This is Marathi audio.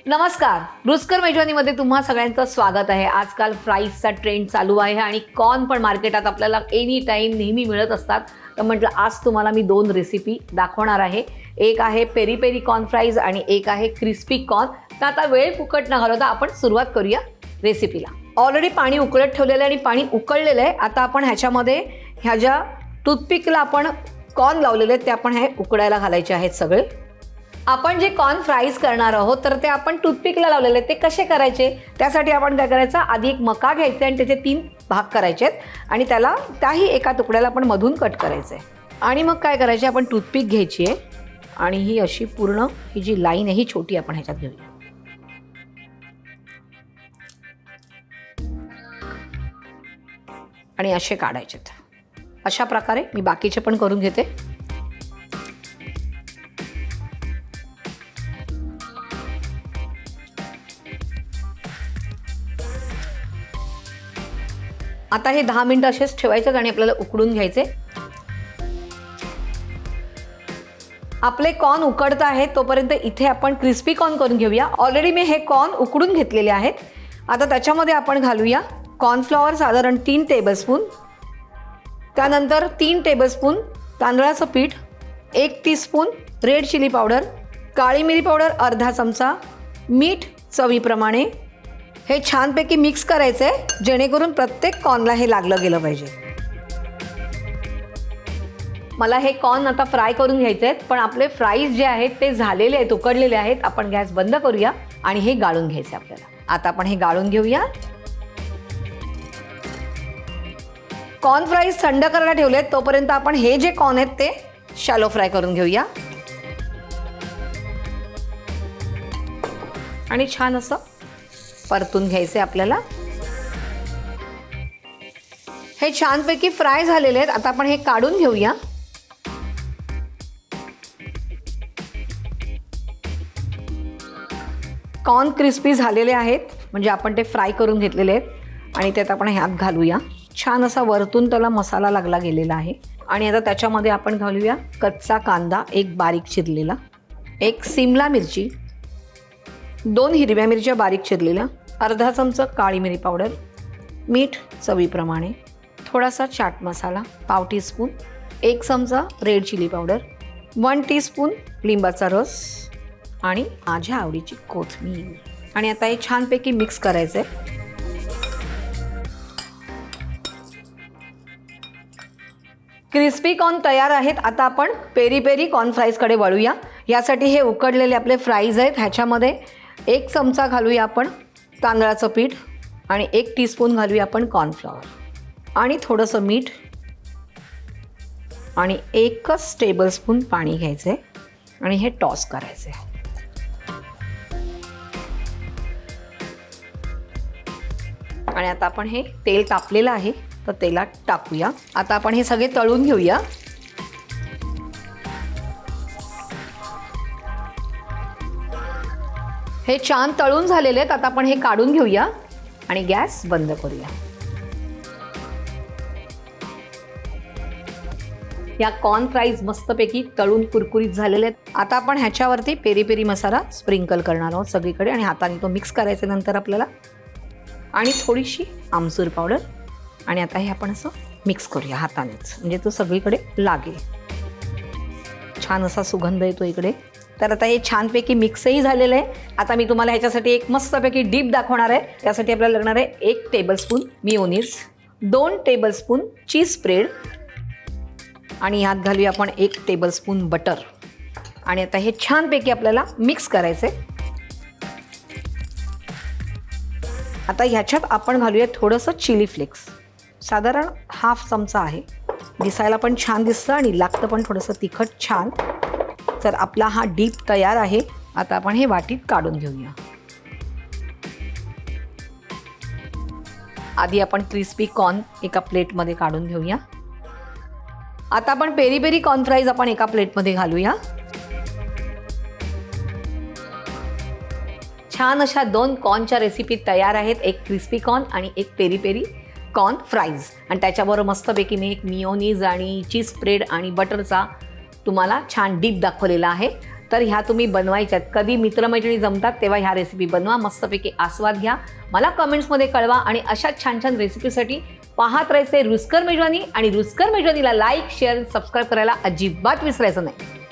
नमस्कार, रुचकर मेजवानीमध्ये तुम्हा सगळ्यांचं स्वागत आहे. आजकाल फ्राईजचा ट्रेंड चालू आहे आणि कॉर्न पण मार्केटात आपल्याला एनी टाईम नेहमी मिळत असतात. तर म्हटलं आज तुम्हाला मी 2 रेसिपी दाखवणार आहे. एक आहे पेरी पेरी कॉर्न फ्राईज आणि एक आहे क्रिस्पी कॉर्न. तर आता वेळ फुकट न घालवता आपण सुरुवात करूया रेसिपीला. ऑलरेडी पाणी उकळत ठेवलेलं आहे आणि पाणी उकळलेलं आहे. आता आपण ह्याच्यामध्ये ह्या ज्या टूथपिकला आपण कॉर्न लावलेले आहेत ते आपण हे उकळायला घालायचे आहेत सगळे. आपण जे कॉर्न फ्राईज करणार आहोत तर ते आपण टूथपिकला लावलेले आहेत. ते कसे करायचे त्यासाठी आपण काय करायचं, आधी एक मका घ्यायचा आणि त्याचे 3 भाग करायचे आहेत आणि त्याही एका तुकड्याला आपण मधून कट करायचं आहे. आणि मग काय करायचे, आपण टूथपिक घ्यायची आहे आणि ही अशी पूर्ण ही जी लाईन आहे ही छोटी आपण ह्याच्यात घेऊया. आणि असे काढायचे. अशा प्रकारे मी बाकीचे पण करून घेते. आता हे 10 मिनिटं असेच ठेवायचे आणि आपल्याला उकडून घ्यायचे. आपले कॉर्न उकडत आहेत तोपर्यंत इथे आपण क्रिस्पी कॉर्न करून घेऊया. ऑलरेडी मी हे कॉर्न उकडून घेतलेले आहेत. आता त्याच्यामध्ये आपण घालूया कॉर्नफ्लॉवर साधारण 3 टेबलस्पून, त्यानंतर 3 टेबलस्पून तांदळाचं पीठ, 1 टीस्पून रेड चिली पावडर, काळी मिरी पावडर अर्धा चमचा, मीठ चवीप्रमाणे. हे छानपैकी मिक्स करायचं आहे जेणेकरून प्रत्येक कॉर्नला हे लागलं गेलं पाहिजे. मला हे कॉर्न आता फ्राय करून घ्यायचे आहेत, पण आपले फ्राईज जे आहेत ते झालेले आहेत, उकडलेले आहेत. आपण गॅस बंद करूया आणि हे गाळून घ्यायचे आपल्याला. आता आपण हे गाळून घेऊया. कॉर्न फ्राईज थंड करायला ठेवलेत तोपर्यंत आपण हे जे कॉर्न आहेत ते शॅलो फ्राय करून घेऊया. आणि छान असं परतून घ्यायचे आपल्याला. हे छानपैकी फ्राय झालेले आहेत. आता आपण हे काढून घेऊया. कॉर्न क्रिस्पी झालेले आहेत म्हणजे आपण ते फ्राय करून घेतलेले आहेत आणि त्यात आपण ह्यात घालूया. छान असा वरतून त्याला मसाला लागला गेलेला आहे. आणि आता त्याच्यामध्ये आपण घालूया कच्चा कांदा 1 बारीक चिरलेला, 1 सिमला मिरची, 2 हिरव्या मिरच्या बारीक चिरलेल्या, अर्धा चमचा काळी मिरी पावडर, मीठ चवीप्रमाणे, थोडासा चाट मसाला पाव टीस्पून, 1 चमचा रेड चिली पावडर, 1 टीस्पून लिंबाचा रस आणि माझ्या आवडीची कोथिंबीर. आणि आता हे छानपैकी मिक्स करायचं आहे. क्रिस्पी कॉर्न तयार आहेत. आता आपण पेरी पेरी कॉर्न फ्राईजकडे वळूया. यासाठी हे उकडलेले आपले फ्राईज आहेत. ह्याच्यामध्ये 1 चमचा घालूया आपण तांदळाचं पीठ आणि 1 टीस्पून घालूया आपण कॉर्नफ्लॉवर आणि थोडंसं मीठ आणि 1च टेबलस्पून पाणी घ्यायचं आहे आणि हे टॉस करायचं आहे. आणि आता आपण हे तेल तापलेलं आहे तर तेलात टाकूया. आता आपण हे सगळे तळून घेऊया. हे छान तळून झालेले आहेत. आता आपण हे काढून घेऊया आणि गॅस बंद करूया. या कॉर्न फ्राईज मस्तपैकी तळून कुरकुरीत झालेले आहेत. आता आपण ह्याच्यावरती पेरी पेरी मसाला स्प्रिंकल करणार आहोत सगळीकडे आणि हाताने तो मिक्स करायचा नंतर आपल्याला. आणि थोडीशी आमचूर पावडर. आणि आता हे आपण असं मिक्स करूया हातानेच म्हणजे तो सगळीकडे लागेल. छान असा सुगंध येतो इकडे. तर आता हे छानपैकी मिक्सही झालेलं आहे. आता मी तुम्हाला ह्याच्यासाठी एक मस्तपैकी डीप दाखवणार आहे. त्यासाठी आपल्याला लागणार आहे 1 टेबलस्पून मिओनीज, 2 टेबलस्पून चीज स्प्रेड आणि ह्यात घालूया आपण 1 टेबलस्पून बटर. आणि आता हे छानपैकी आपल्याला मिक्स करायचं आहे. आता ह्याच्यात आपण घालूया थोडंसं चिली फ्लेक्स, साधारण हाफ चमचा आहे. दिसायला पण छान दिसतं आणि लागतं पण थोडंसं तिखट छान. तर आपला हा डीप तयार आहे. आता आपण हे वाटीत काढून घेऊया. आधी आपण क्रिस्पी कॉर्न एका प्लेटमध्ये काढून घेऊया. आता आपण पेरी पेरी कॉर्न फ्राईज आपण एका प्लेटमध्ये घालूया. छान अशा 2 कॉर्नच्या रेसिपी तयार आहेत. एक क्रिस्पी कॉर्न आणि एक पेरी पेरी कॉर्न फ्राईज. आणि त्याच्याबरोबर मस्तपैकी मी एक मिओनीज आणि चीज स्प्रेड आणि बटरचा तुम्हाला छान डीप दाखवलेला आहे. तर ह्या तुम्ही बनवायच्यात. कधी मित्रमैत्रिणी जमतात तेव्हा ह्या रेसिपी बनवा, मस्तपैकी आस्वाद घ्या. मला कमेंट्समध्ये कळवा आणि अशा छान छान रेसिपीसाठी पाहत राहायचे रुचकर मेजवानी. आणि रुचकर मेजवानीला लाईक, शेअर, सबस्क्राईब करायला अजिबात विसरायचं नाही.